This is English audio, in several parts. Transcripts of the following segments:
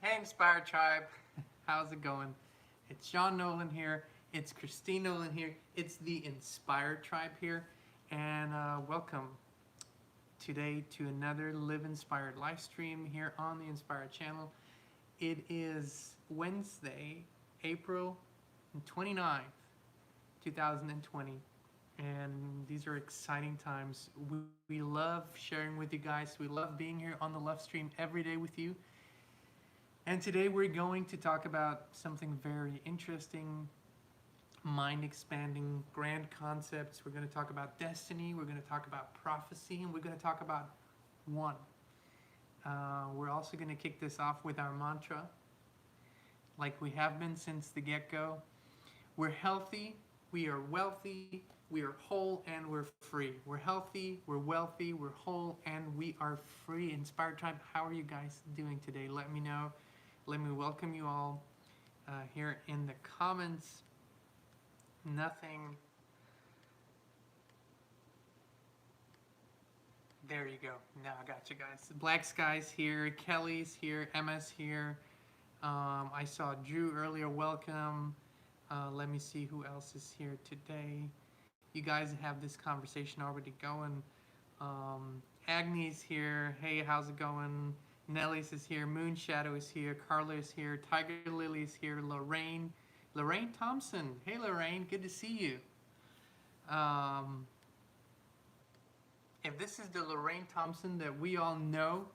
Hey, Inspired Tribe. How's it going? It's Jean Nolan here. It's Kristin Nolan here. It's the Inspired Tribe here. And welcome today to another Live Inspired live stream here on the Inspired channel. It is Wednesday, April 29th, 2020. And these are exciting times. We love sharing with you guys. We love being here on the live stream every day with you. And today we're going to talk about something very interesting, mind-expanding, grand concepts. We're going to talk about destiny, we're going to talk about prophecy, and we're going to talk about one. We're also going to kick this off with our mantra, like we have been since the get-go. We're healthy, we are wealthy, we are whole, and we're free. We're healthy, we're wealthy, we're whole, and we are free. Inspired Tribe, how are you guys doing today? Let me know. Let me welcome you all here in the comments. Nothing. There you go. Now I got you guys. Black Sky's here. Kelly's here. Emma's here. I saw Drew earlier. Welcome. Let me see who else is here today. You guys have this conversation already going. Agni's here. Hey, how's it going? Nelly's is here, Moon Shadow is here, Carla is here, Tiger Lily is here, Lorraine Thompson. Hey Lorraine, good to see you. If this is the Lorraine Thompson that we all know,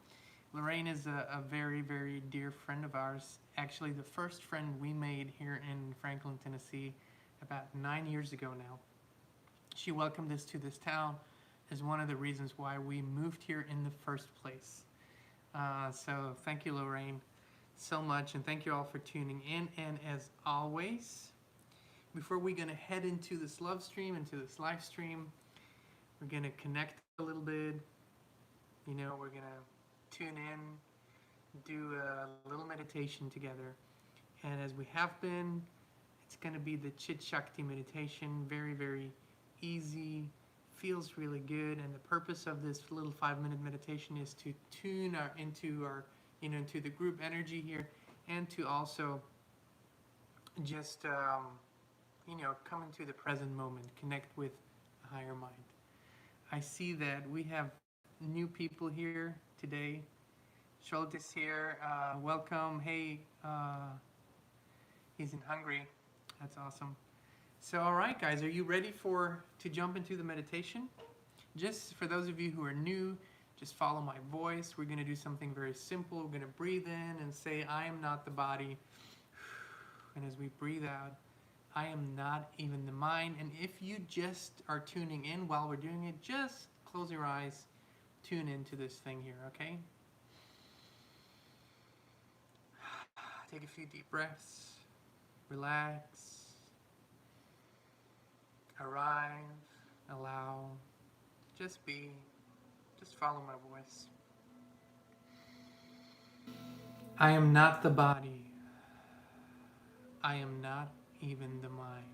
Lorraine is a very, very dear friend of ours. Actually, the first friend we made here in Franklin, Tennessee, about 9 years ago now. She welcomed us to this town as one of the reasons why we moved here in the first place. So thank you, Lorraine, so much, and thank you all for tuning in. And as always, before we're going to head into this live stream, we're going to connect a little bit. You know, we're going to tune in, do a little meditation together. And as we have been, it's going to be the Chit Shakti meditation, very, very easy. Feels really good, and the purpose of this little 5-minute meditation is to tune into the group energy here, and to also just come into the present moment, connect with a higher mind. I see that we have new people here today. Schultz is here. Welcome. Hey, he's in Hungary. That's awesome. So, all right, guys, are you ready to jump into the meditation? Just for those of you who are new, just follow my voice. We're going to do something very simple. We're going to breathe in and say, I am not the body. And as we breathe out, I am not even the mind. And if you just are tuning in while we're doing it, just close your eyes, tune into this thing here, okay? Take a few deep breaths, relax. Arrive, allow, just be, just follow my voice. I am not the body. I am not even the mind.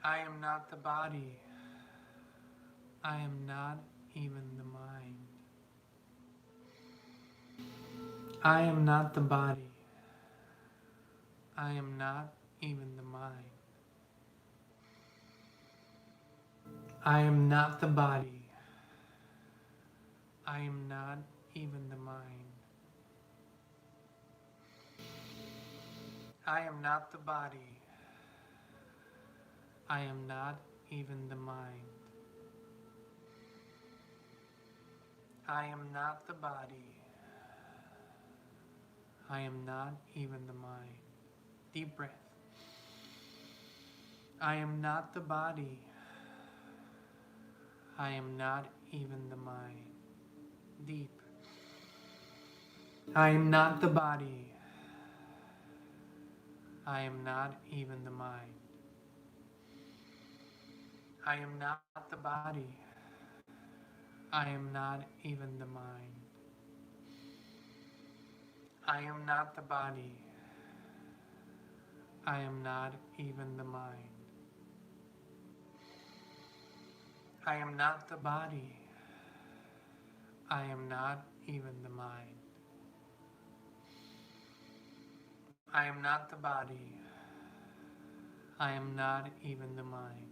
I am not the body. I am not even the mind. I am not the body. I am not even the mind. I am not the body. I am not even the mind. I am not the body. I am not even the mind. I am not the body. I am not even the mind. Deep breath. I am not the body. I am not even the mind. Deep. I am not the body. I am not even the mind. I am not the body. I am not even the mind. I am not the body. I am not even the mind. I am not the body. I am not even the mind. I am not the body. I am not even the mind.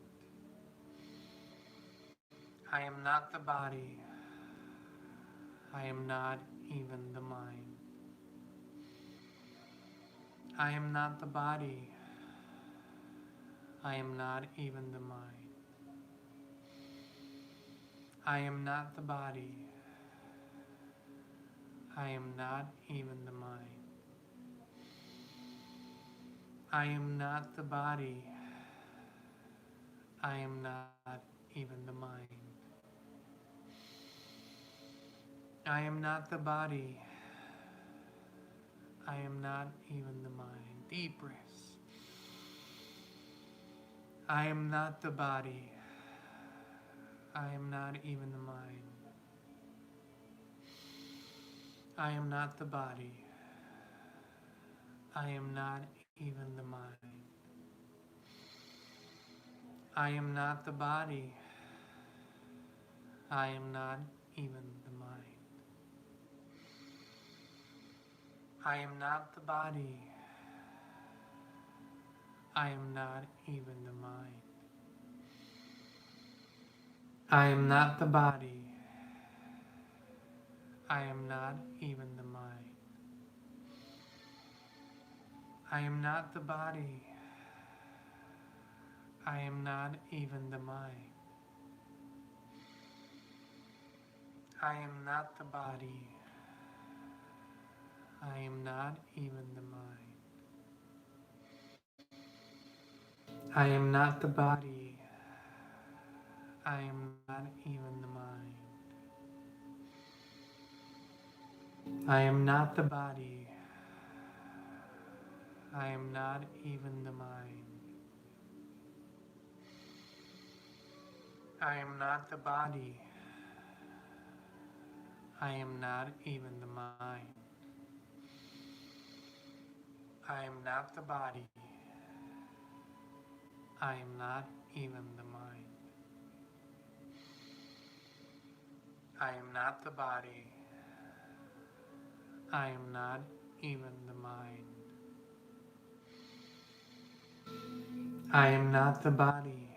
I am not the body. I am not even the mind. I am not the body. I am not even the mind. I am not the body. I am not even the mind. I am not the body. I am not even the mind. I am not the body. I am not even the mind. Deep breaths. I am not the body. I am not even the mind. I am not the body. I am not even the mind. I am not the body. I am not even the mind. I am not the body. I am not even the mind. I am not the body. I am not even the mind. I am not the body. I am not even the mind. I am not the body. I am not even the mind. I am not the body. I am not even the mind. I am not the body. I am not even the mind. I am not the body. I am not even the mind. I am not the body. I am not even the mind. I am not the body. I am not even the mind. I am not the body.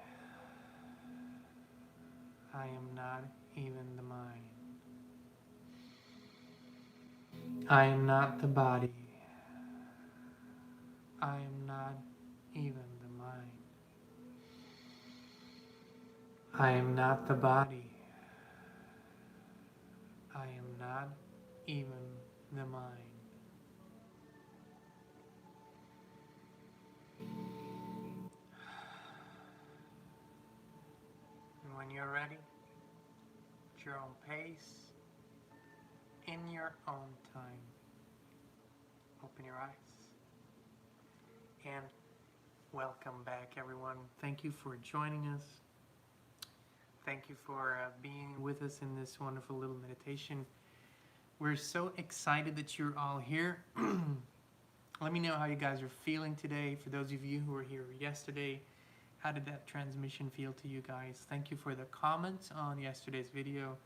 I am not even the mind. I am not the body. I am not even the mind. I am not the body. I am not even the mind. And when you're ready, at your own pace, in your own time, open your eyes. And welcome back, everyone. Thank you for joining us. Thank you for being with us in this wonderful little meditation. We're so excited that you're all here. Let me know how you guys are feeling today. For those of you who were here yesterday, how did that transmission feel to you guys? Thank you for the comments on yesterday's video.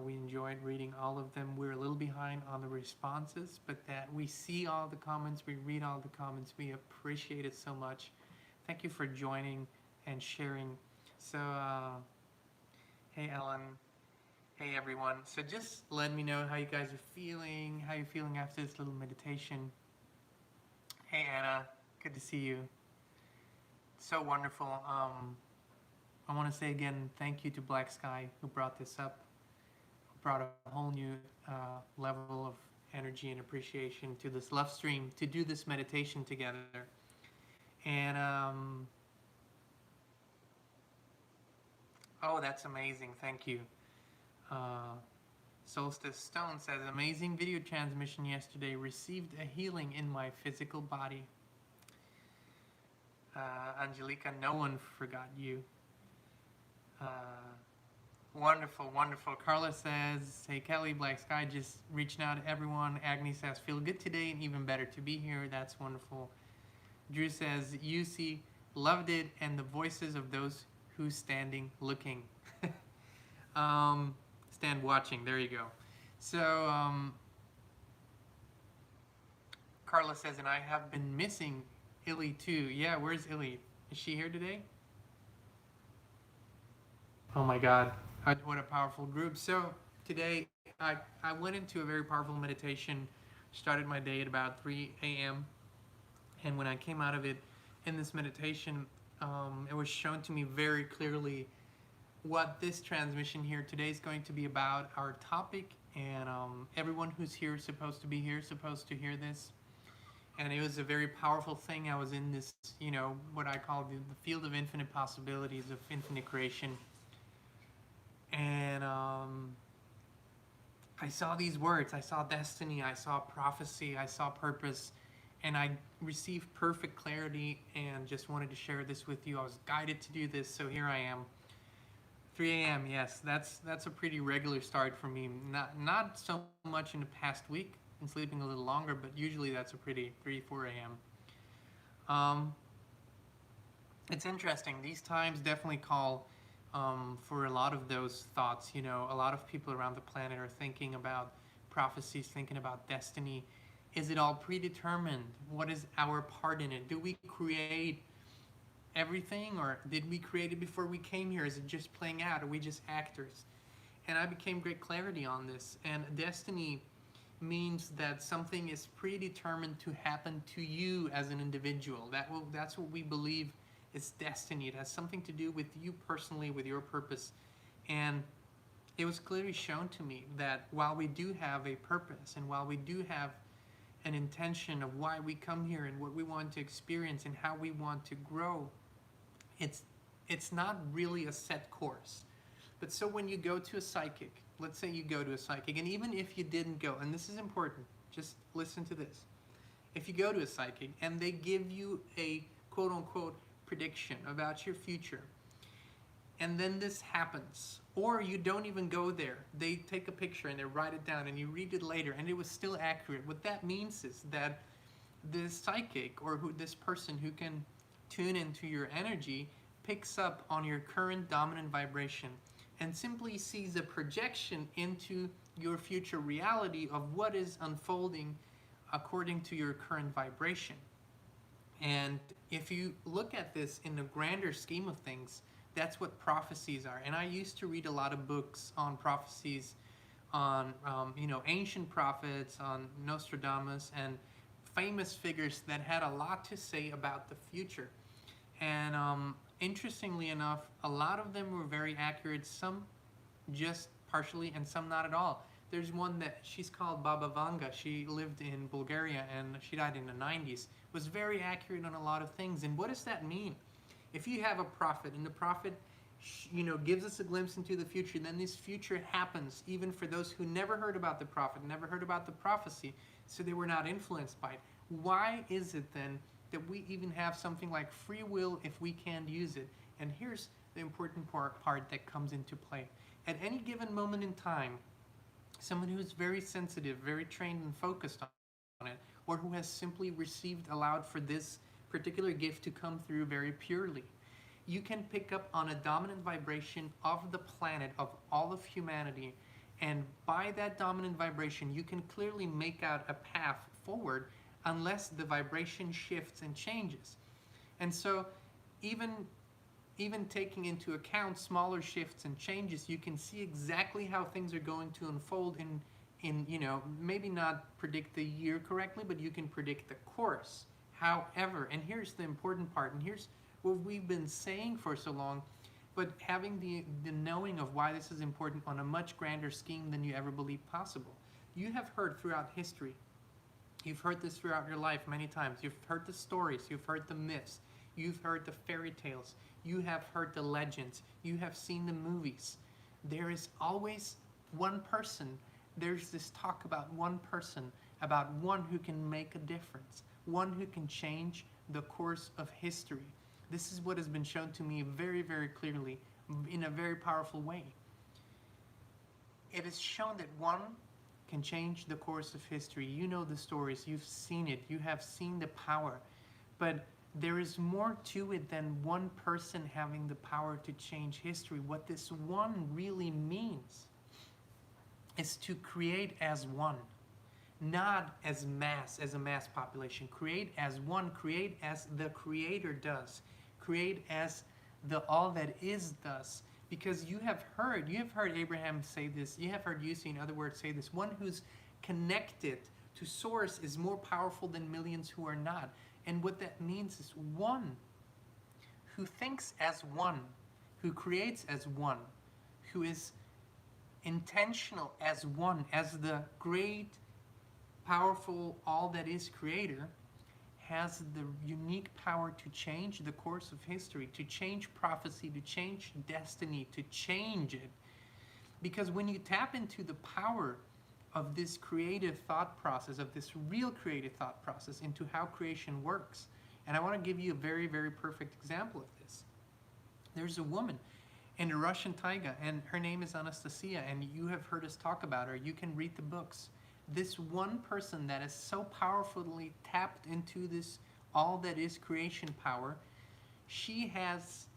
We enjoyed reading all of them. We're a little behind on the responses, but that we see all the comments, we read all the comments. We appreciate it so much. Thank you for joining and sharing. So, hey Ellen, hey everyone. So just let me know how you guys are feeling, how you're feeling after this little meditation. Hey Anna, good to see you. So wonderful. I want to say again, thank you to Black Sky who brought this up, who brought a whole new level of energy and appreciation to this love stream, to do this meditation together. And oh, that's amazing. Thank you. Solstice Stone says, amazing video transmission yesterday. Received a healing in my physical body. Angelica, no one forgot you. Wonderful, wonderful. Carla says, hey Kelly, Black Sky, just reaching out to everyone. Agni says, feel good today and even better to be here. That's wonderful. Drew says, UC, loved it, and the voices of those who standing looking. Stand watching, there you go. So, Carla says, and I have been missing Illy too. Yeah, where's Illy? Is she here today? Oh my God, what a powerful group. So today I went into a very powerful meditation, started my day at about 3 a.m. And when I came out of it in this meditation, it was shown to me very clearly what this transmission here today is going to be about, our topic, and everyone who's here is supposed to be here, supposed to hear this. And it was a very powerful thing. I was in this, what I call the field of infinite possibilities, of infinite creation. And I saw these words. I saw destiny. I saw prophecy. I saw purpose. And I received perfect clarity and just wanted to share this with you. I was guided to do this, so here I am. 3 a.m., yes, that's a pretty regular start for me. Not so much in the past week. Been sleeping a little longer, but usually that's a pretty 4 a.m. It's interesting. These times definitely call for a lot of those thoughts. A lot of people around the planet are thinking about prophecies, thinking about destiny. Is it all predetermined? What is our part in it? Do we create everything, or did we create it before we came here? Is it just playing out? Are we just actors? And I became great clarity on this. And destiny means that something is predetermined to happen to you as an individual. That's what we believe is destiny. It has something to do with you personally, with your purpose. And it was clearly shown to me that while we do have a purpose, and while we do have an intention of why we come here and what we want to experience and how we want to grow, it's not really a set course. But so when you go to a psychic, let's say you go to a psychic, and even if you didn't go, and this is important, just listen to this. If you go to a psychic and they give you a quote-unquote prediction about your future, and then this happens, or you don't even go there, they take a picture and they write it down and you read it later and it was still accurate, what that means is that the psychic, or this person who can tune into your energy, picks up on your current dominant vibration and simply sees a projection into your future reality of what is unfolding according to your current vibration. And if you look at this in the grander scheme of things, that's what prophecies are. And I used to read a lot of books on prophecies, on ancient prophets, on Nostradamus, and famous figures that had a lot to say about the future. And interestingly enough, a lot of them were very accurate, some just partially and some not at all. There's one that she's called Baba Vanga. She lived in Bulgaria and she died in the 90s. Was very accurate on a lot of things. And what does that mean? If you have a prophet and the prophet gives us a glimpse into the future, then this future happens even for those who never heard about the prophet, never heard about the prophecy, so they were not influenced by it. Why is it then that we even have something like free will if we can't use it? And here's the important part that comes into play. At any given moment in time, someone who is very sensitive, very trained and focused on it, or who has simply allowed for this particular gift to come through very purely, you can pick up on a dominant vibration of the planet, of all of humanity, and by that dominant vibration you can clearly make out a path forward unless the vibration shifts and changes. And so even taking into account smaller shifts and changes, you can see exactly how things are going to unfold in maybe not predict the year correctly, but you can predict the course. However, and here's the important part, and here's what we've been saying for so long, but having the knowing of why this is important on a much grander scheme than you ever believed possible. You have heard throughout history, you've heard this throughout your life many times, you've heard the stories, you've heard the myths, you've heard the fairy tales, you have heard the legends, you have seen the movies. There is always one person, there's this talk about one person, about one who can make a difference, one who can change the course of history. This is what has been shown to me very, very clearly in a very powerful way. It is shown that one can change the course of history. You know the stories, you've seen it, you have seen the power, but there is more to it than one person having the power to change history. What this one really means is to create as one. not as mass, as a mass population. Create as one, create as the Creator does. Create as the all that is does. Because you have heard Abraham say this, you have heard you in other words say this, one who's connected to source is more powerful than millions who are not. And what that means is one who thinks as one, who creates as one, who is intentional as one, as the great, powerful, all that is Creator, has the unique power to change the course of history, to change prophecy, to change destiny, to change it. Because when you tap into the power of this creative thought process, of this real creative thought process, into how creation works, and I want to give you a very, very perfect example of this. There's a woman in the Russian taiga, and her name is Anastasia, and you have heard us talk about her. You can read the books. This one person that is so powerfully tapped into this all that is creation power, she has,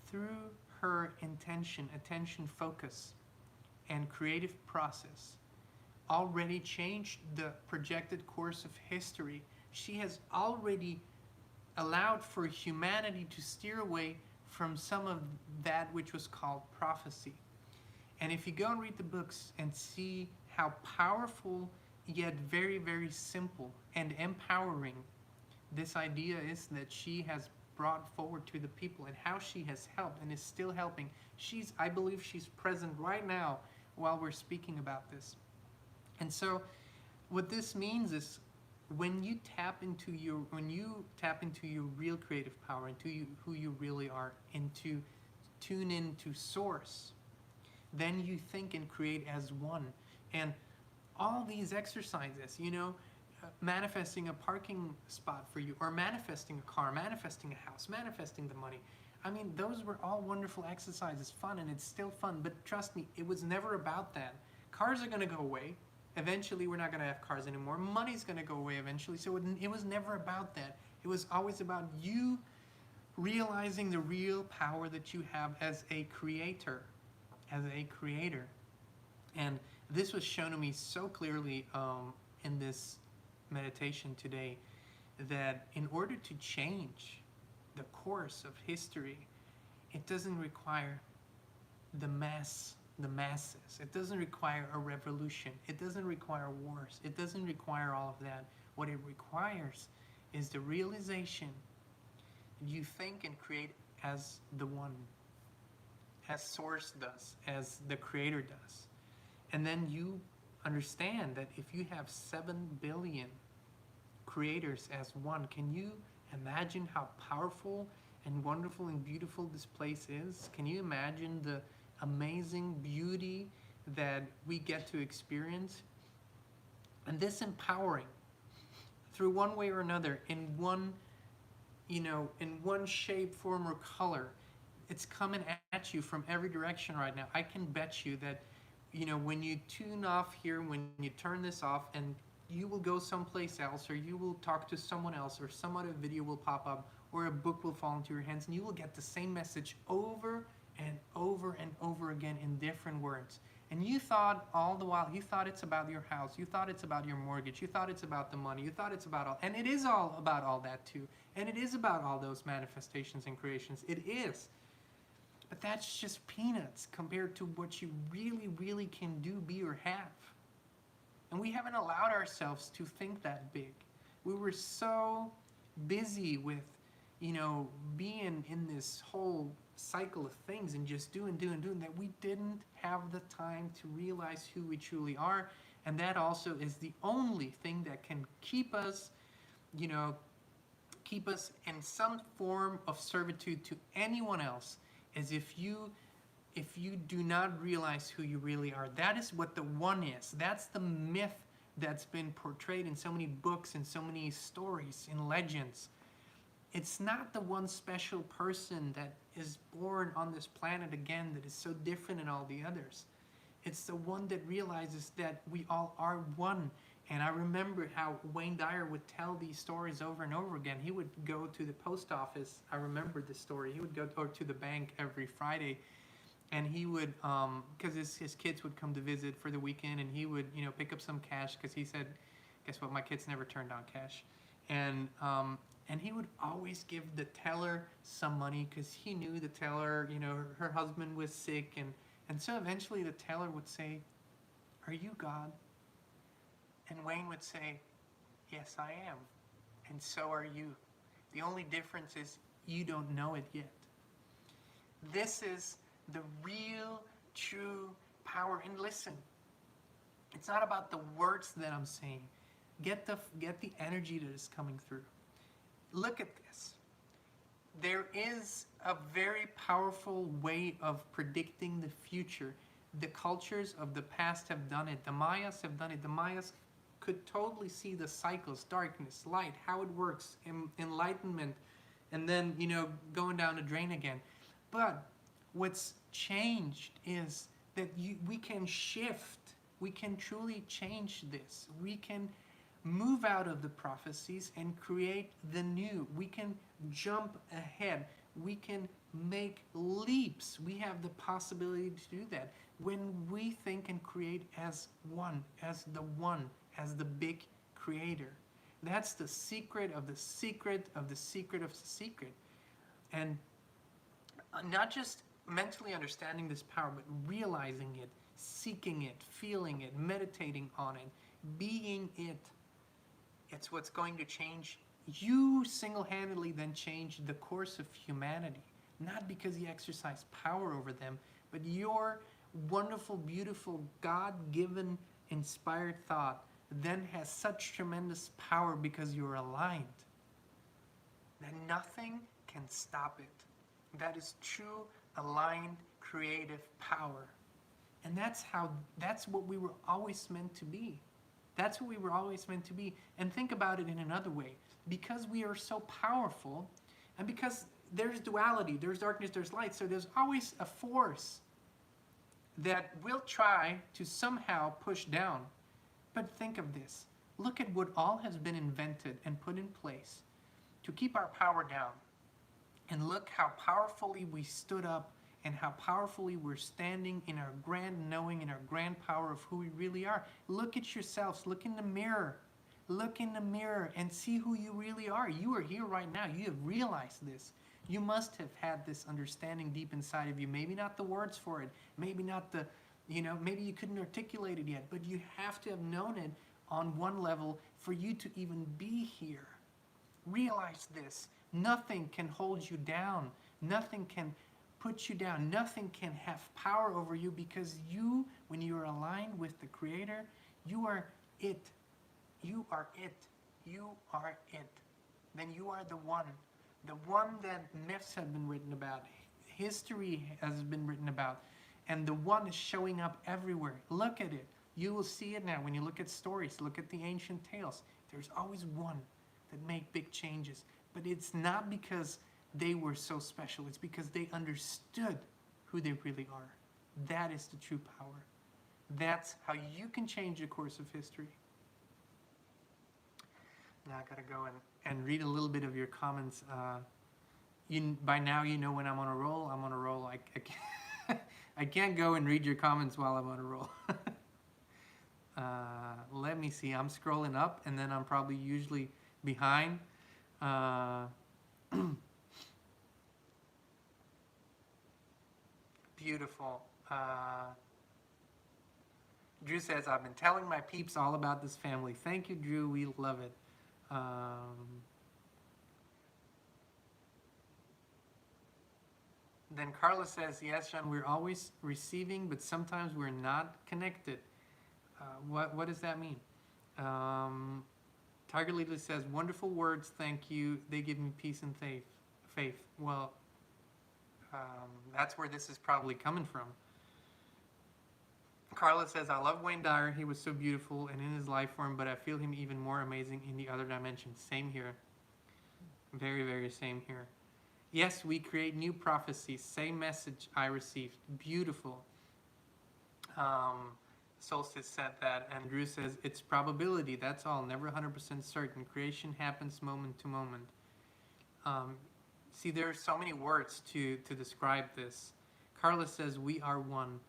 through her intention, attention, focus, and creative process, already changed the projected course of history. She has already allowed for humanity to steer away from some of that which was called prophecy. And if you go and read the books and see how powerful yet very, very simple and empowering this idea is that she has brought forward to the people, and how she has helped and is still helping. I believe she's present right now while we're speaking about this. And so what this means is when you tap into your real creative power, into who you really are, into tune into source, then you think and create as one. And all these exercises, manifesting a parking spot for you, or manifesting a car, manifesting a house, manifesting the money. I mean, those were all wonderful exercises, fun, and it's still fun, but trust me, it was never about that. Cars are going to go away. Eventually, we're not going to have cars anymore. Money's going to go away eventually, so it was never about that. It was always about you realizing the real power that you have as a creator, And this was shown to me so clearly in this meditation today, that in order to change the course of history, it doesn't require the masses. It doesn't require a revolution. It doesn't require wars. It doesn't require all of that. What it requires is the realization you think and create as the one, as Source does, as the Creator does. And then you understand that if you have 7 billion creators as one, can you imagine how powerful and wonderful and beautiful this place is? Can you imagine the amazing beauty that we get to experience? And this empowering, through one way or another, in one shape, form, or color, it's coming at you from every direction right now. I can bet you that when you tune off here, when you turn this off, and you will go someplace else, or you will talk to someone else, or some other video will pop up, or a book will fall into your hands, and you will get the same message over and over and over again in different words. And you thought all the while, you thought it's about your house, you thought it's about your mortgage, you thought it's about the money, you thought it's about all, and it is all about all that too. And it is about all those manifestations and creations. It is. But that's just peanuts compared to what you really, really can do, be, or have. And we haven't allowed ourselves to think that big. We were so busy with, being in this whole cycle of things and just doing that we didn't have the time to realize who we truly are. And that also is the only thing that can keep us in some form of servitude to anyone else, is if you do not realize who you really are. That is what the one is. That's the myth that's been portrayed in so many books, in so many stories, in legends. It's not the one special person that is born on this planet again that is so different than all the others. It's the one that realizes that we all are one. And I remember how Wayne Dyer would tell these stories over and over again. He would go to the post office. I remember this story. He would go to the bank every Friday, and he would, because his kids would come to visit for the weekend, and he would, pick up some cash, because he said, Guess what? My kids never turned down cash. And he would always give the teller some money because he knew the teller, her husband was sick. And so eventually the teller would say, "Are you God?" And Wayne would say, "Yes, I am. And so are you. The only difference is you don't know it yet." This is the real, true power. And listen, it's not about the words that I'm saying. Get the energy that is coming through. Look at this. There is a very powerful way of predicting the future. The cultures of the past have done it. The Mayas have done it. The Mayas could totally see the cycles, darkness, light, how it works, enlightenment, and then, going down the drain again. But what's changed is that we can shift. We can truly change this. We can move out of the prophecies and create the new. We can jump ahead. We can make leaps. We have the possibility to do that when we think and create as one, as the big creator. That's the secret of the secret of the secret of the secret. And not just mentally understanding this power, but realizing it, seeking it, feeling it, meditating on it, being it. It's what's going to change you single-handedly, then change the course of humanity. Not because you exercise power over them, but your wonderful, beautiful, God-given, inspired thought then has such tremendous power because you're aligned that nothing can stop it. That is true, aligned, creative power. And that's what we were always meant to be. That's what we were always meant to be. And think about it in another way. Because we are so powerful, and because there's duality, there's darkness, there's light, so there's always a force that will try to somehow push down. But think of this. Look at what all has been invented and put in place to keep our power down. And look how powerfully we stood up and how powerfully we're standing in our grand knowing, in our grand power of who we really are. Look at yourselves. Look in the mirror. Look in the mirror and see who you really are. You are here right now. You have realized this. You must have had this understanding deep inside of you. Maybe not the words for it. Maybe not the, maybe you couldn't articulate it yet. But you have to have known it on one level for you to even be here. Realize this. Nothing can hold you down. Nothing can put you down. Nothing can have power over you because you, when you are aligned with the Creator, you are it. You are it. You are it. Then you are the one that myths have been written about, history has been written about, and the one is showing up everywhere. Look at it. You will see it now when you look at stories, look at the ancient tales. There's always one that made big changes. But it's not because they were so special. It's because they understood who they really are. That is the true power. That's how you can change the course of history. Now I gotta go and read a little bit of your comments. By now you know when I'm on a roll. I'm on a roll. I can't go and read your comments while I'm on a roll. Let me see. I'm scrolling up, and then I'm probably usually behind. Beautiful. Drew says, I've been telling my peeps all about this family. Thank you, Drew. We love it. Then Carla says, yes, John, we're always receiving, but sometimes we're not connected. What does that mean? Tiger Leadley says, wonderful words, thank you. They give me peace and faith. Well, that's where this is probably coming from. Carla says, I love Wayne Dyer. He was so beautiful and in his life form, but I feel him even more amazing in the other dimension. Same here. Very, very same here. Yes, we create new prophecies. Same message I received. Beautiful. Solstice said that, and Drew says, it's probability, that's all, never 100% certain. Creation happens moment to moment. See, there are so many words to describe this. Carla says, we are one.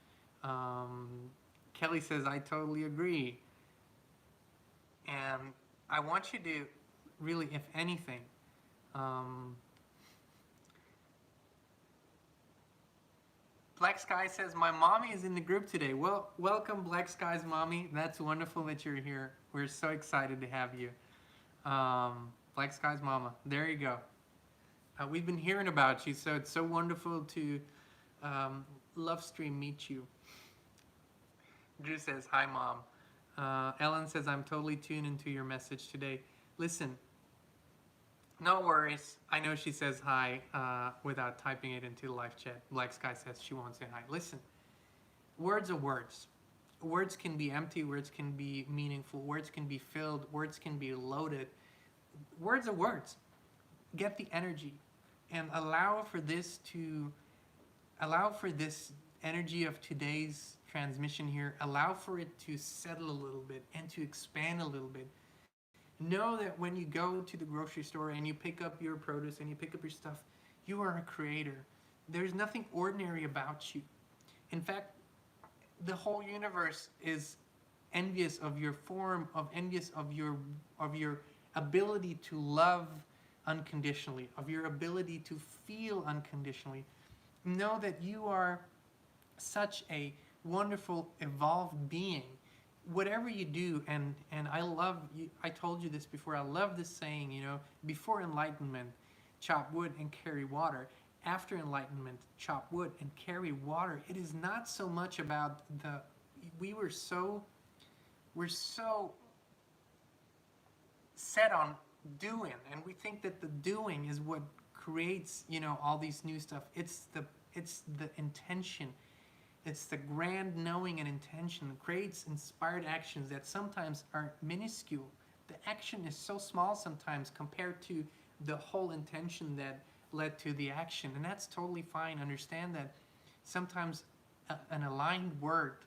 Kelly says, I totally agree. And I want you to really, if anything, Black Sky says, my mommy is in the group today. Well, welcome, Black Sky's mommy. That's wonderful that you're here. We're so excited to have you. Black Sky's mama. There you go. We've been hearing about you, so it's so wonderful to Lovestream meet you. Drew says, hi, Mom. Ellen says, I'm totally tuned into your message today. Listen, no worries. I know she says hi without typing it into the live chat. Black Sky says she won't say hi. Listen, words are words. Words can be empty. Words can be meaningful. Words can be filled. Words can be loaded. Words are words. Get the energy and allow for this energy of today's transmission here, allow for it to settle a little bit and to expand a little bit. Know that when you go to the grocery store and you pick up your produce and you pick up your stuff, you are a creator. There's nothing ordinary about you. In fact, the whole universe is envious of your form, envious of your ability to love unconditionally, of your ability to feel unconditionally. Know that you are such a wonderful, evolved being. Whatever you do, and I love, I told you this before, I love this saying, before enlightenment, chop wood and carry water. After enlightenment, chop wood and carry water. It is not so much about we're so set on doing, and we think that the doing is what creates, all these new stuff. It's the intention. It's the grand knowing and intention that creates inspired actions that sometimes are minuscule. The action is so small sometimes compared to the whole intention that led to the action, and that's totally fine. Understand that sometimes an aligned word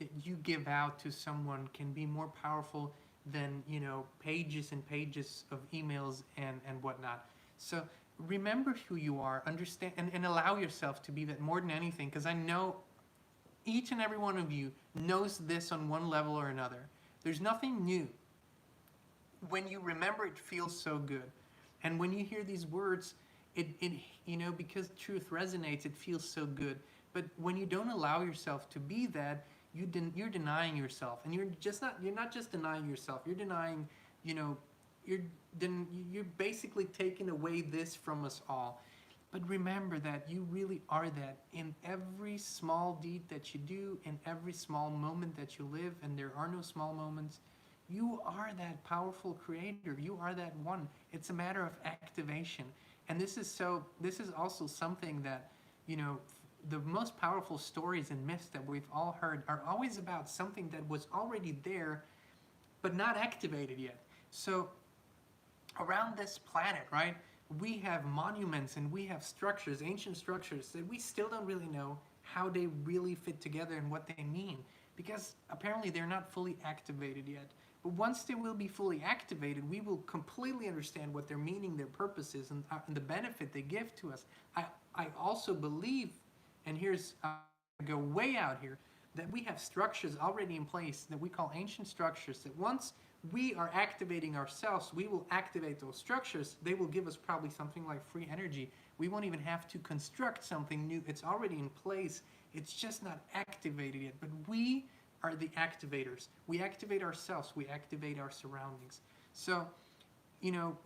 that you give out to someone can be more powerful than pages and pages of emails and whatnot. So remember who you are, understand, and allow yourself to be that more than anything, because I know each and every one of you knows this on one level or another. There's nothing new. When you remember, it feels so good. And when you hear these words, it because truth resonates, it feels so good. But when you don't allow yourself to be that, you're denying yourself. And you're not just denying yourself, you're denying, you're basically taking away this from us all. But remember that you really are that in every small deed that you do, in every small moment that you live, and there are no small moments. You are that powerful creator. You are that one. It's a matter of activation. And this is also something that, the most powerful stories and myths that we've all heard are always about something that was already there, but not activated yet. So around this planet, right, we have monuments and we have structures, ancient structures, that we still don't really know how they really fit together and what they mean, because apparently they're not fully activated yet. But once they will be fully activated, we will completely understand what their meaning, their purpose is, and the benefit they give to us. I also believe, and here's, I go way out here, that we have structures already in place that we call ancient structures, that once we are activating ourselves, we will activate those structures. They will give us probably something like free energy. We won't even have to construct something new. It's already in place. It's just not activated yet. But we are the activators. We activate ourselves. We activate our surroundings. So,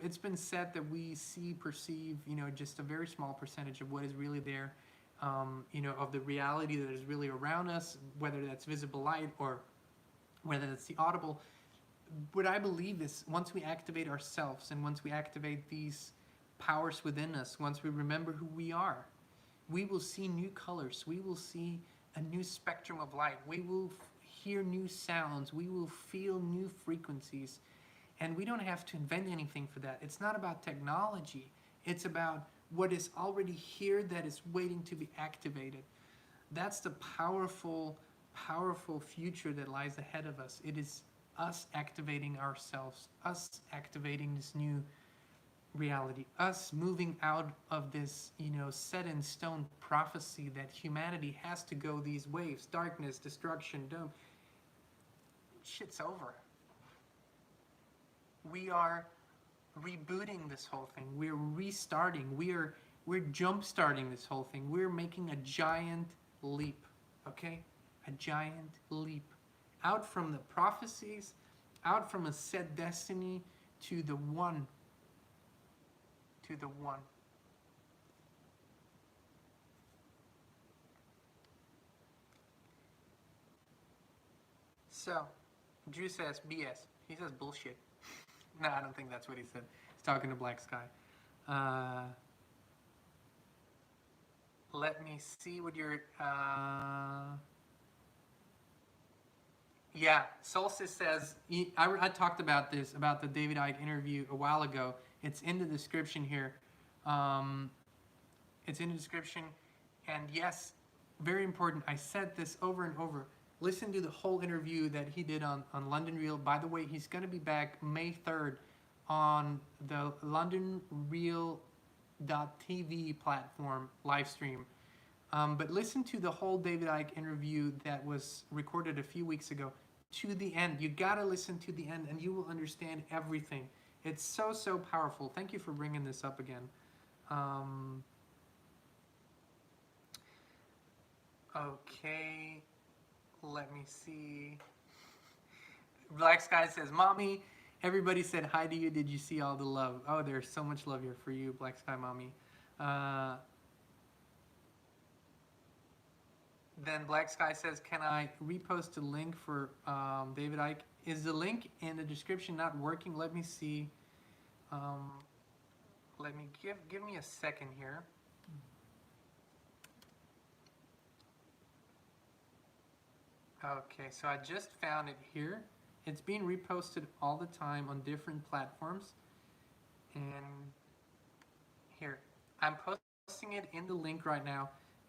it's been said that we perceive, just a very small percentage of what is really there, of the reality that is really around us, whether that's visible light or whether that's the audible. What I believe is once we activate ourselves and once we activate these powers within us, once we remember who we are, we will see new colors. We will see a new spectrum of light. We will hear new sounds. We will feel new frequencies. And we don't have to invent anything for that. It's not about technology. It's about what is already here that is waiting to be activated. That's the powerful, powerful future that lies ahead of us. It is us activating ourselves, us activating this new reality, us moving out of this, set in stone prophecy that humanity has to go these waves, darkness, destruction, doom. Shit's over. we are rebooting this whole thing. We're restarting. We're jump starting this whole thing. We're making a giant leap, okay? A giant leap out from the prophecies, out from a set destiny to the one, to the one. So, Drew says BS. He says bullshit. No, I don't think that's what he said. He's talking to Black Sky. Let me see what your... yeah, Solstice says... I talked about this, about the David Icke interview a while ago. It's in the description here. It's in the description. And yes, very important. I said this over and over. Listen to the whole interview that he did on London Real. By the way, he's going to be back May 3rd on the LondonReal.tv platform live stream. But listen to the whole David Icke interview that was recorded a few weeks ago to the end. You got to listen to the end and you will understand everything. It's so, so powerful. Thank you for bringing this up again. Okay. Let me see. Black Sky says, Mommy, everybody said hi to you. Did you see all the love? Oh, there's so much love here for you, Black Sky Mommy. Then Black Sky says, can I repost a link for David Icke? Is the link in the description not working? Let me see. Let me give me a second here. Okay, so I just found it here. It's being reposted all the time on different platforms. And here, I'm posting it in the link right now.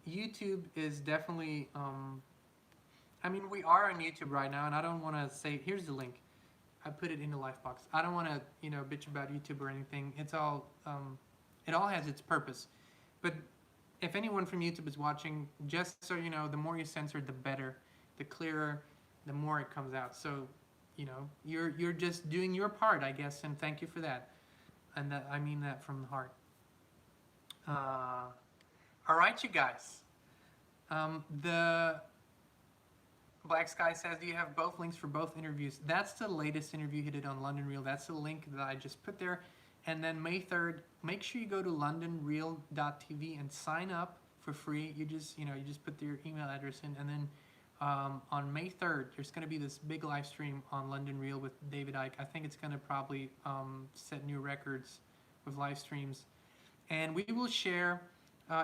YouTube is definitely, I mean, we are on YouTube right now, and I don't want to say, here's the link. I put it in the life box. I don't want to, you know, bitch about YouTube or anything. It's all, it all has its purpose. But if anyone from YouTube is watching, just so you know, the more you censor, the better. The clearer, the more it comes out. So, you know, you're just doing your part, I guess, and thank you for that. And that, I mean that from the heart. All right, you guys. The Black Sky says, do you have both links for both interviews? That's the latest interview he did on London Real. That's the link that I just put there. And then May 3rd, make sure you go to londonreal.tv and sign up for free. You just put your email address in, and then on May 3rd, there's going to be this big live stream on London Real with David Icke. I think it's going to probably set new records with live streams. And we will share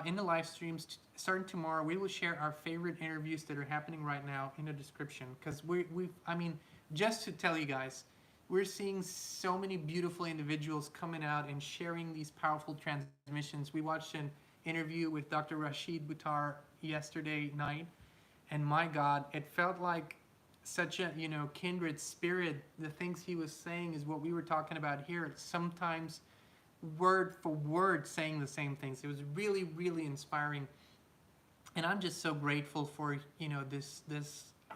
in the live streams, starting tomorrow, we will share our favorite interviews that are happening right now in the description. Because I mean, just to tell you guys, we're seeing so many beautiful individuals coming out and sharing these powerful transmissions. We watched an interview with Dr. Rashid Buttar yesterday night. And my God, it felt like such a, you know, kindred spirit. The things he was saying is what we were talking about here. Sometimes word for word saying the same things. It was really, really inspiring. And I'm just so grateful for, you know, this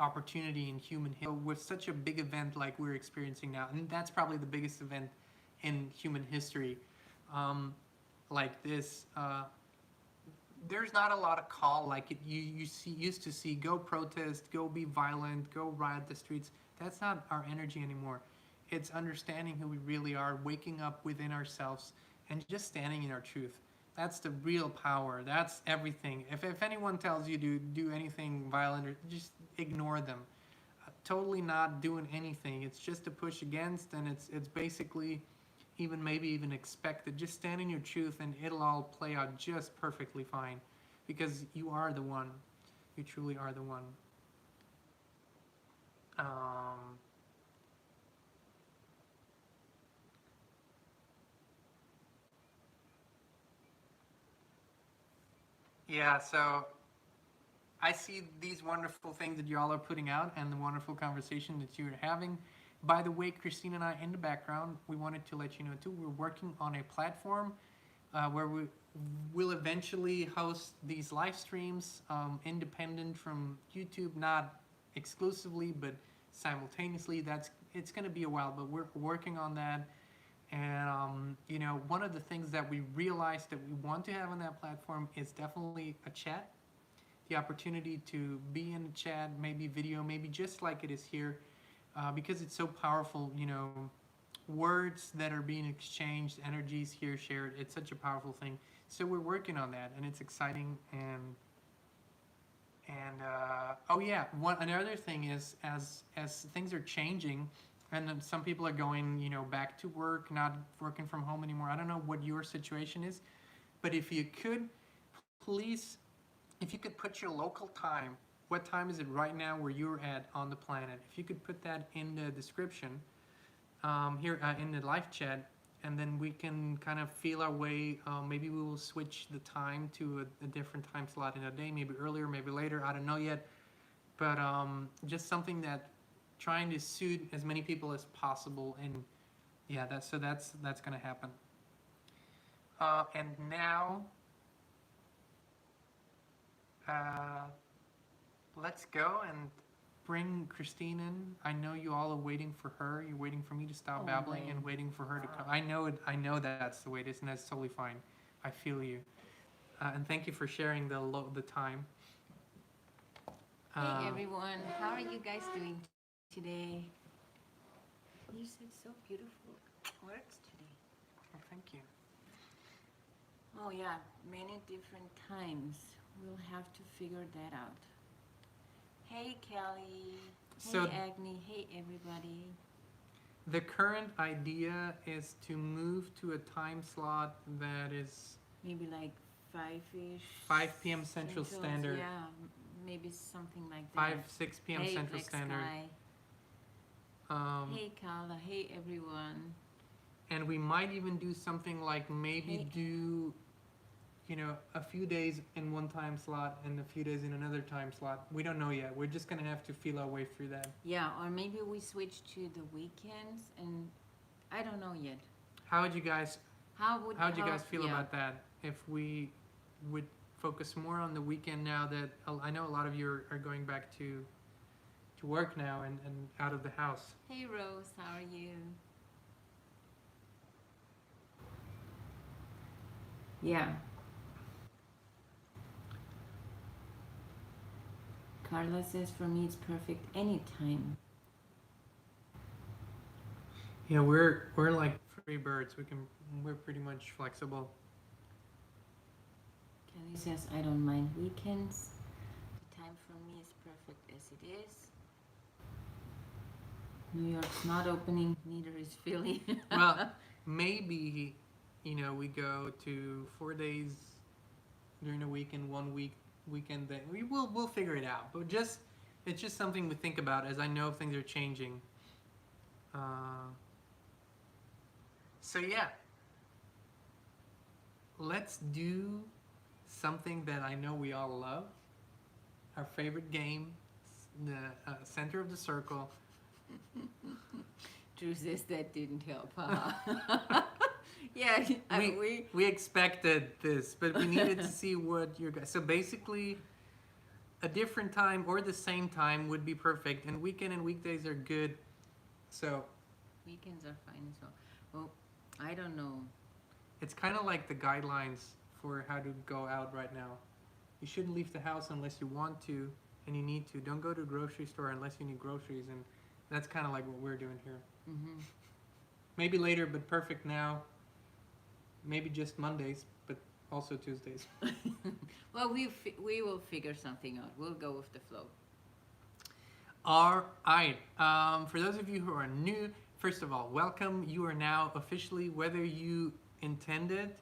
opportunity in human history with such a big event like we're experiencing now. And that's probably the biggest event in human history like this. There's not a lot of call like it used to see. Go protest, go be violent, go riot the streets. That's not our energy anymore. It's understanding who we really are, waking up within ourselves, and just standing in our truth. That's the real power. That's everything. If anyone tells you to do anything violent, or just ignore them. Totally not doing anything. It's just a push against, and it's basically maybe even expected. Just stand in your truth and it'll all play out just perfectly fine, because you are the one. You truly are the one. Yeah, so I see these wonderful things that y'all are putting out and the wonderful conversation that you're having. By the way, Christine and I in the background, we wanted to let you know too, we're working on a platform where we will eventually host these live streams independent from YouTube, not exclusively, but simultaneously. it's going to be a while, but we're working on that. And you know, one of the things that we realized that we want to have on that platform is definitely a chat, the opportunity to be in a chat, maybe video, maybe just like it is here, because it's so powerful. You know, words that are being exchanged, energies here shared. It's such a powerful thing. So we're working on that, and it's exciting. And oh yeah, another thing is as things are changing, and then some people are going, you know, back to work, not working from home anymore. I don't know what your situation is, but if you could, please, if you could put your local time, what time is it right now where you're at on the planet? If you could put that in the description here in the live chat, and then we can kind of feel our way. Maybe we will switch the time to a different time slot in a day, maybe earlier, maybe later. I don't know yet, but just something that trying to suit as many people as possible. And yeah, that's going to happen. And now let's go and bring Kristin in. I know you all are waiting for her. You're waiting for me to stop babbling and waiting for her to come. I know it. I know that's the way it is, and that's totally fine. I feel you. And thank you for sharing the time. Hey everyone, how are you guys doing today? You said so beautiful words today. Well, thank you. Oh yeah, many different times. We'll have to figure that out. Hey Kelly. So, hey Agni. Hey everybody. The current idea is to move to a time slot that is maybe like 5-ish. 5 p.m. Central Standard. Yeah, maybe something like that. 6 p.m. Hey, Central Standard. Hey Carla. Hey everyone. And we might even do something like maybe do, you know, a few days in one time slot and a few days in another time slot. We don't know yet. We're just going to have to feel our way through that. Yeah, or maybe we switch to the weekends, and I don't know yet. How would you guys feel about that if we would focus more on the weekend now that I know a lot of you are going back to work now and out of the house? Hey Rose, how are you? Yeah. Carla says for me it's perfect anytime. Yeah, we're like free birds. We're pretty much flexible. Kelly says I don't mind weekends. The time for me is perfect as it is. New York's not opening, neither is Philly. Well, maybe, you know, we go to 4 days during the week and 1 weekend that we'll figure it out. But it's just something to think about, as I know things are changing. So yeah, let's do something that I know we all love. Our favorite game, the center of the circle. Drew says that didn't help. Huh? Yeah, we expected this, but we needed to see what your guys. So basically, a different time or the same time would be perfect, and weekend and weekdays are good. So weekends are fine as well. Well, I don't know. It's kind of like the guidelines for how to go out right now. You shouldn't leave the house unless you want to and you need to. Don't go to a grocery store unless you need groceries, and that's kind of like what we're doing here. Mm-hmm. Maybe later, but perfect now. Maybe just Mondays, but also Tuesdays. Well, we will figure something out. We'll go with the flow. All right. For those of you who are new, first of all, welcome. You are now officially, whether you intended,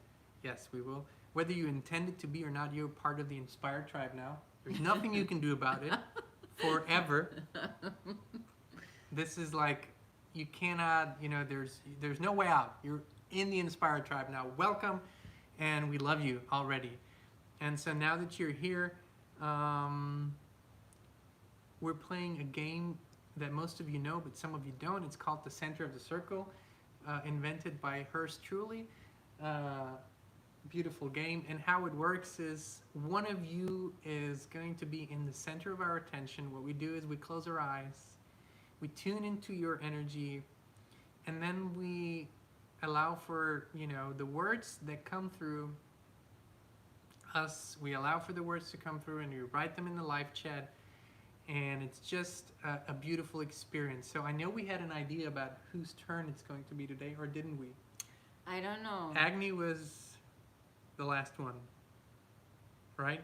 yes, we will, whether you intended to be or not, you're part of the Inspired Tribe now. There's nothing you can do about it forever. This is like, you cannot, you know, there's no way out. You're in the Inspired Tribe now. Welcome, and we love you already. And so now that you're here, we're playing a game that most of you know, but some of you don't. It's called the Center of the Circle, invented by hers truly. Beautiful game. And how it works is one of you is going to be in the center of our attention. What we do is we close our eyes, we tune into your energy, and then we allow for, the words that come through us. We allow for the words to come through, and we write them in the live chat, and it's just a beautiful experience. So I know we had an idea about whose turn it's going to be today, or didn't we? I don't know. Agni was the last one, right?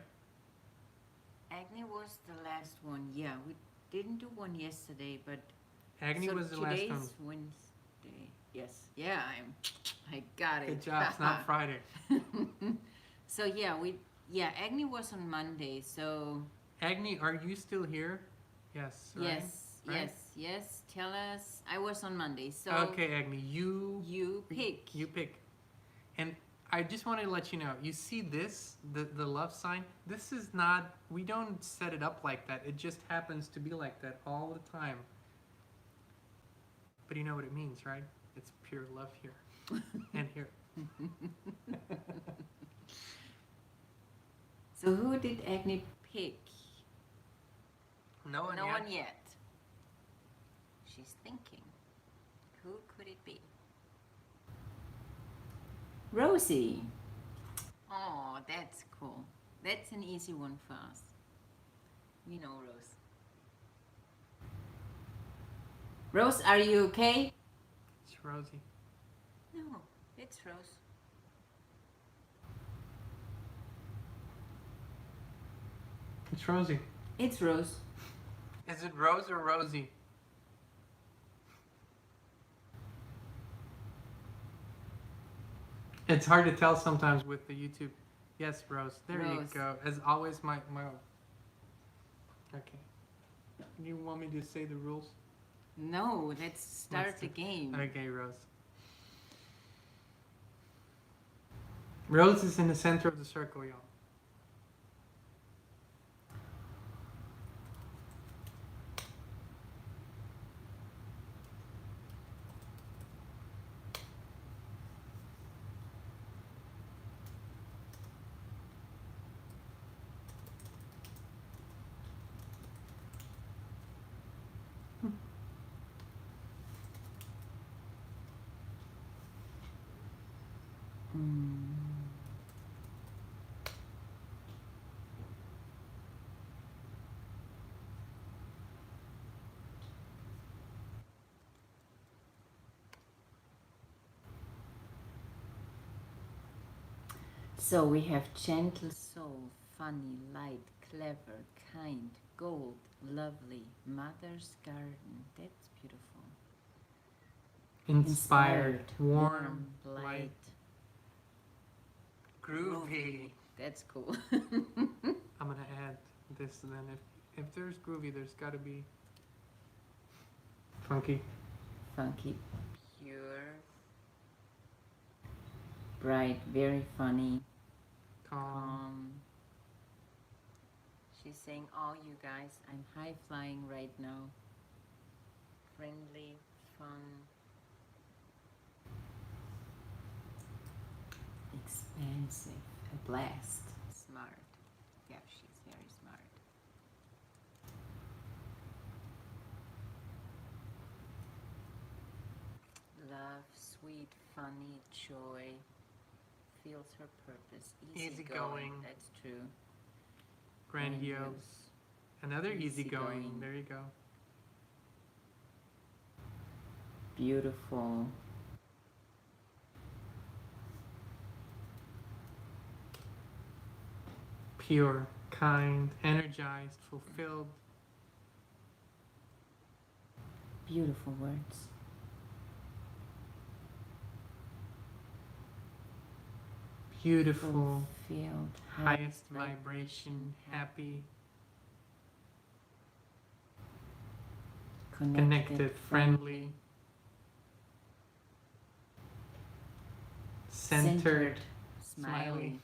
Agni was the last one. Yeah, we didn't do one yesterday, but Agni so was the last one. today's Wednesday. Yes. Yeah, I got it. Good job. It's not Friday. So Agni was on Monday. So Agni, are you still here? Yes. Right? Right? yes. Tell us. I was on Monday. So Okay, Agni, you pick. You pick. And I just wanted to let you know, you see this, the love sign? This is not, we don't set it up like that. It just happens to be like that all the time. But you know what it means, right? It's pure love here and here. So who did Agni pick? No one No yet. one yet. She's thinking. Who could it be? Rosie. Oh, that's cool. That's an easy one for us. We know Rose. Rose, are you okay? It's Rosie. No, it's Rose. It's Rosie. It's Rose. Is it Rose or Rosie? It's hard to tell sometimes with the YouTube. Yes, Rose. There you Rose. go. As always, my. Okay. You want me to say the rules? No, let's start the game. Okay, Rose. Rose is in the center of the circle, y'all. So we have gentle soul, funny, light, clever, kind, gold, lovely, mother's garden. That's beautiful. Inspired, warm, light, light, groovy. That's cool. I'm gonna add this then. If there's groovy, there's gotta be funky. Funky, pure, bright, very funny, Calm. She's saying, "Oh, you guys, I'm high flying right now. Friendly, fun, expansive, a blast, smart." Yeah, she's very smart. Love, sweet, funny, joy, feels her purpose, Easygoing. That's true. Grandiose. Another easygoing. Easygoing. There you go. Beautiful. Pure, kind, energized, fulfilled. Beautiful words. Beautiful, Fulfilled. highest vibration, happy, connected, friendly, centered, smiley.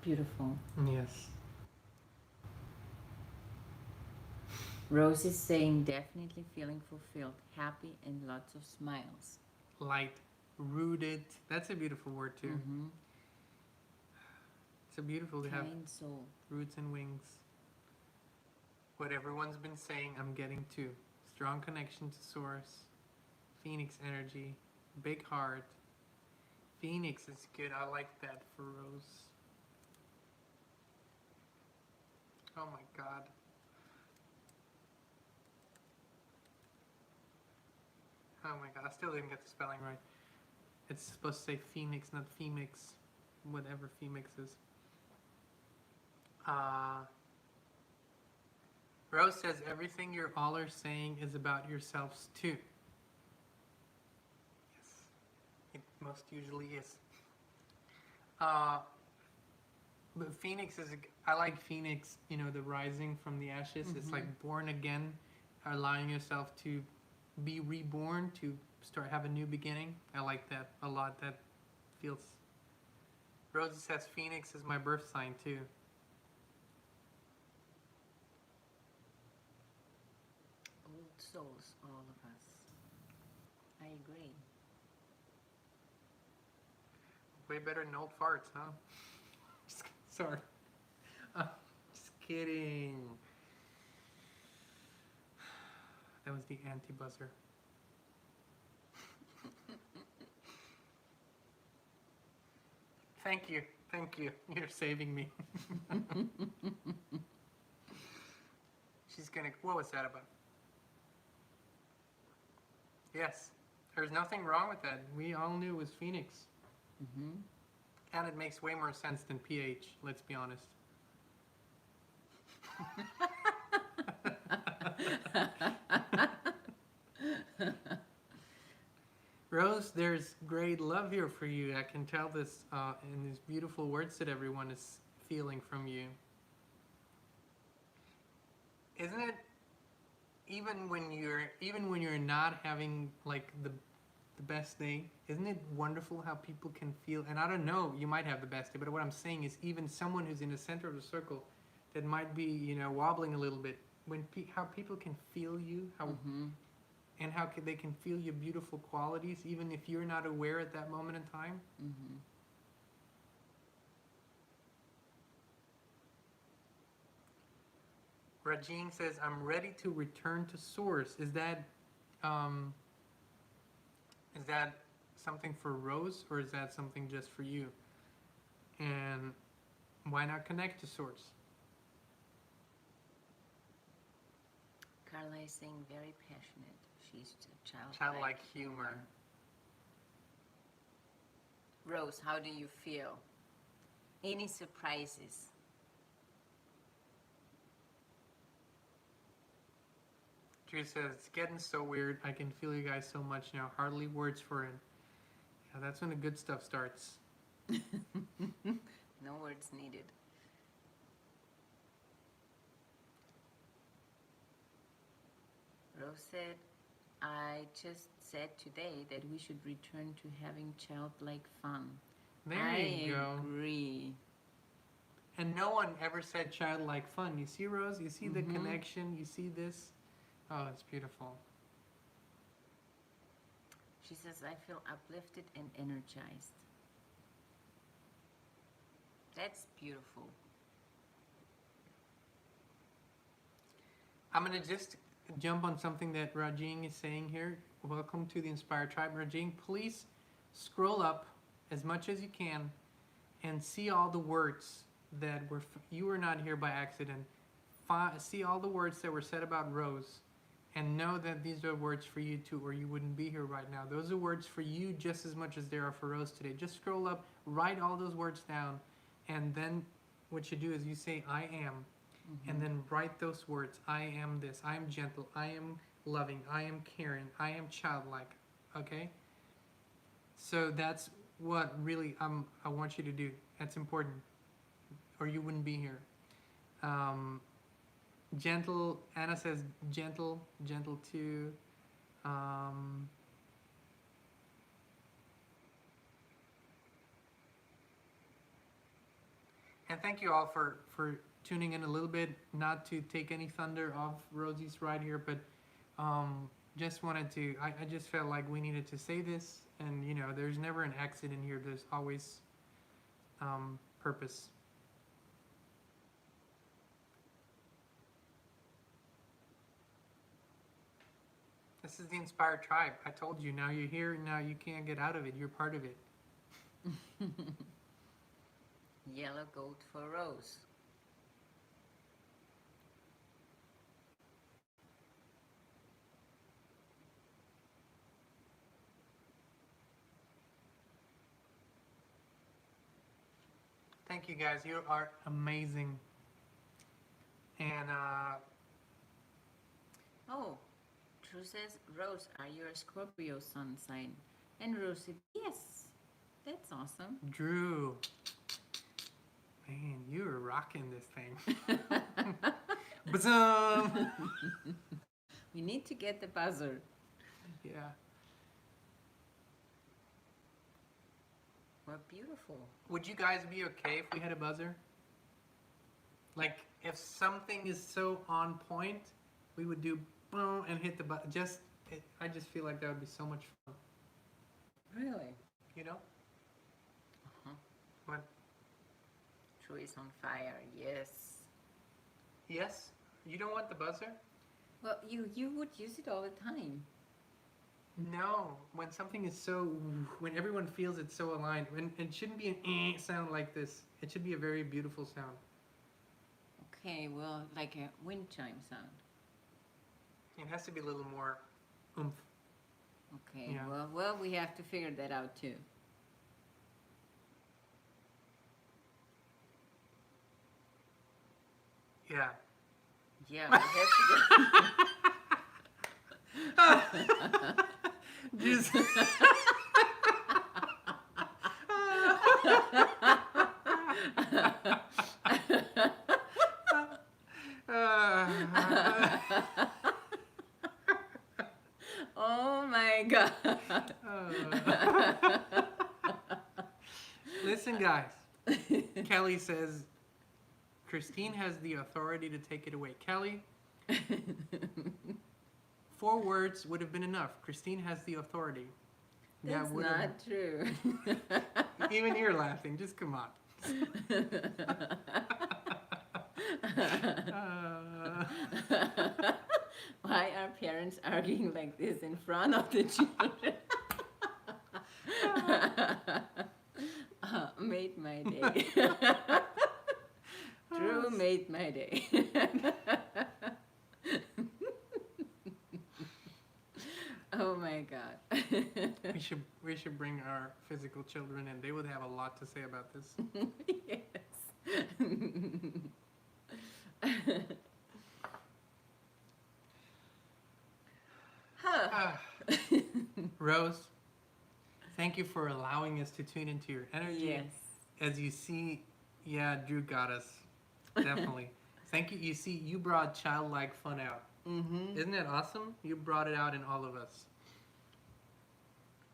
Beautiful. Yes. Rose is saying definitely feeling fulfilled, happy, and lots of smiles. Light, rooted. That's a beautiful word too. Mhm. So beautiful to have kind soul. roots and wings. What everyone's been saying, I'm getting to. Strong connection to source. Phoenix energy. Big heart. Phoenix is good. I like that for Rose. Oh my God. Oh my God. I still didn't get the spelling right. It's supposed to say Phoenix, not Femix. Whatever Femix is. Rose says everything you all are saying is about yourselves too. Yes, it most usually is. But Phoenix is, I like Phoenix, you know, the rising from the ashes. It's like born again, allowing yourself to be reborn, to start, have a new beginning. I like that a lot. That feels. Rosie says Phoenix is my birth sign too. Old souls, all of us. I agree. Way better than old farts, huh? Sorry. Just kidding. That was the anti-buzzer. Thank you. Thank you. You're saving me. She's gonna... What was that about? Yes. There's nothing wrong with that. We all knew it was Phoenix. And it makes way more sense than pH, let's be honest. Rose, there's great love here for you. I can tell this in these beautiful words that everyone is feeling from you. Isn't it, even when you're not having like the best day, isn't it wonderful how people can feel? And I don't know, you might have the best day, but what I'm saying is even someone who's in the center of the circle that might be, you know, wobbling a little bit, when how people can feel you, how and how they can feel your beautiful qualities, even if you're not aware at that moment in time. Rajeen says, I'm ready to return to source. Is that something for Rose, or is that something just for you? And why not connect to source? Carla is saying very passionate. She's a Childlike humor. Rose, how do you feel? Any surprises? Drew says, it's getting so weird. I can feel you guys so much now. Hardly words for it. Yeah, that's when the good stuff starts. No words needed. Rose said, I just said today that we should return to having childlike fun. There you go. I agree. And no one ever said childlike fun. You see, Rose? You see the connection? You see this? Oh, it's beautiful. She says, I feel uplifted and energized. That's beautiful. I'm going to just jump on something that Rajing is saying here. Welcome to the Inspired Tribe. Rajing, please scroll up as much as you can and see all the words that you were not here by accident. See all the words that were said about Rose, and know that these are words for you too, or you wouldn't be here right now. Those are words for you just as much as they are for Rose today. Just scroll up, write all those words down, and then what you do is you say, I am. And then write those words. I am this. I am gentle. I am loving. I am caring. I am childlike. Okay? So that's what really I want you to do. That's important. Or you wouldn't be here. Gentle. Anna says gentle. Gentle too. And thank you all for tuning in a little bit, not to take any thunder off Rosie's ride here, but just wanted to, I just felt like we needed to say this, and you know, there's never an accident here, there's always purpose. This is the Inspired Tribe. I told you. Now you're here. Now you can't get out of it. You're part of it. Yellow goat for Rose. Thank you guys. You are amazing. And Oh, Drew says, Rose, are you a Scorpio sun sign? And Rose said, yes. That's awesome. Drew, man, you are rocking this thing. Bazum! We need to get the buzzer. Yeah. Well, beautiful. Would you guys be okay if we had a buzzer? Like, if something is so on point, we would do boom and hit the button. I just feel like that would be so much fun. Really? You know? Uh-huh. What? Drew is on fire, yes. Yes? You don't want the buzzer? Well, you would use it all the time. No. When something is so, when everyone feels it's so aligned, when it shouldn't be an sound like this. It should be a very beautiful sound. Okay, well, like a wind chime sound. It has to be a little more oomph. Okay, Yeah. well, we have to figure that out too. Yeah. Yeah, we have to go. Just Oh my God. Listen, guys. Kelly says, Christine has the authority to take it away. Kelly, 4 words would have been enough. Christine has the authority. That's not true. Even you're laughing. Just come on. Why are parents arguing like this in front of the children? Made my day. Drew made my day. Oh my God. we should bring our physical children and they would have a lot to say about this. Yes. Rose, thank you for allowing us to tune into your energy. Yes. As you see, yeah, Drew got us. Definitely. Thank you. You see, you brought childlike fun out. Mm-hmm. Isn't that awesome? You brought it out in all of us.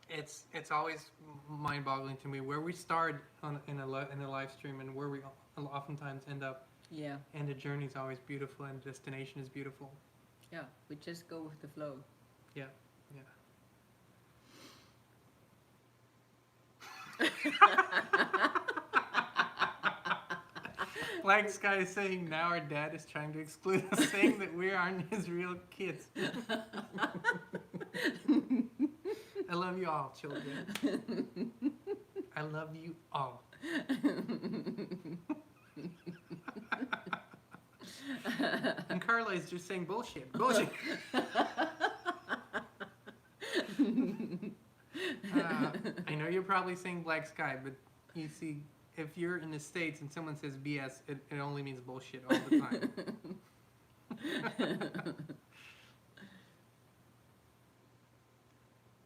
It's always mind-boggling to me where we start in a live stream and where we oftentimes end up. Yeah. And the journey is always beautiful and the destination is beautiful. Yeah. We just go with the flow. Yeah. Black Sky is saying now our dad is trying to exclude us, saying that we aren't his real kids. I love you all, children. I love you all. And Carla is just saying bullshit. Bullshit. I know you're probably saying Black Sky, but you see, if you're in the States and someone says BS, it only means bullshit all the time.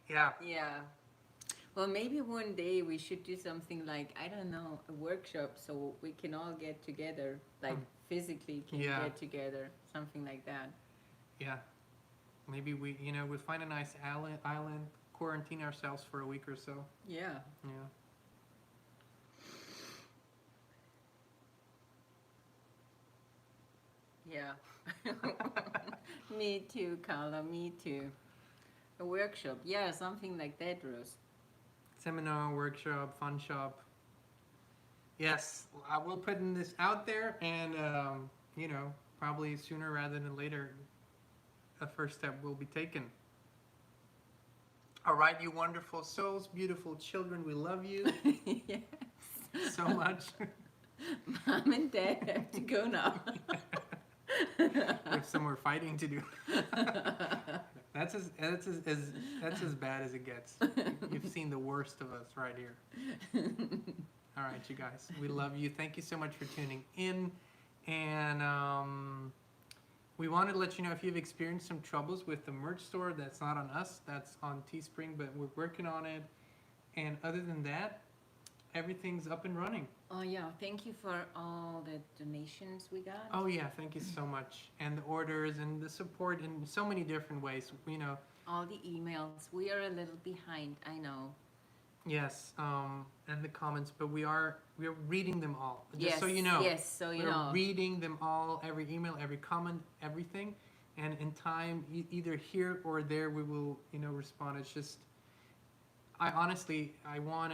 Yeah. Yeah. Well, maybe one day we should do something like, I don't know, a workshop so we can all get together, like physically can get together, something like that. Yeah. Maybe we'll find a nice island, quarantine ourselves for a week or so. Yeah. Yeah. Me too, Carla, me too. A workshop, yeah, something like that, Rose. Seminar, workshop, fun shop. Yes, I will put this out there and, probably sooner rather than later, a first step will be taken. All right, you wonderful souls, beautiful children, we love you Yes. so much. Mom and Dad have to go now. We have some more fighting to do. That's as bad as it gets. You've seen the worst of us right here. All right, you guys, we love you. Thank you so much for tuning in. And we wanted to let you know if you've experienced some troubles with the merch store, that's not on us, that's on Teespring, but we're working on it. And other than that, everything's up and running. Oh yeah, thank you for all the donations we got. Oh yeah, thank you so much. And the orders and the support in so many different ways, you know. All the emails. We are a little behind, I know. Yes, and the comments, but we're reading them all. Just Yes, so you know. yes, so you know. We're reading them all, every email, every comment, everything. And in time, either here or there, we will, you know, respond. It's just, I honestly, I want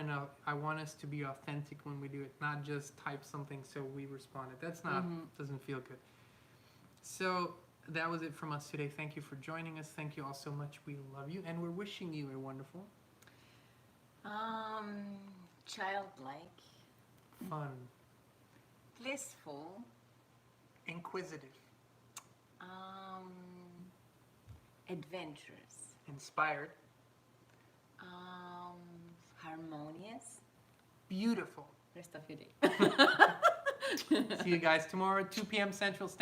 us to be authentic when we do it, not just type something so we responded. That's not, doesn't feel good. So that was it from us today. Thank you for joining us. Thank you all so much. We love you, and we're wishing you a wonderful, Childlike, fun, blissful, inquisitive, adventurous, inspired, harmonious beautiful. rest of your day. See you guys tomorrow at 2 p.m. Central Standard.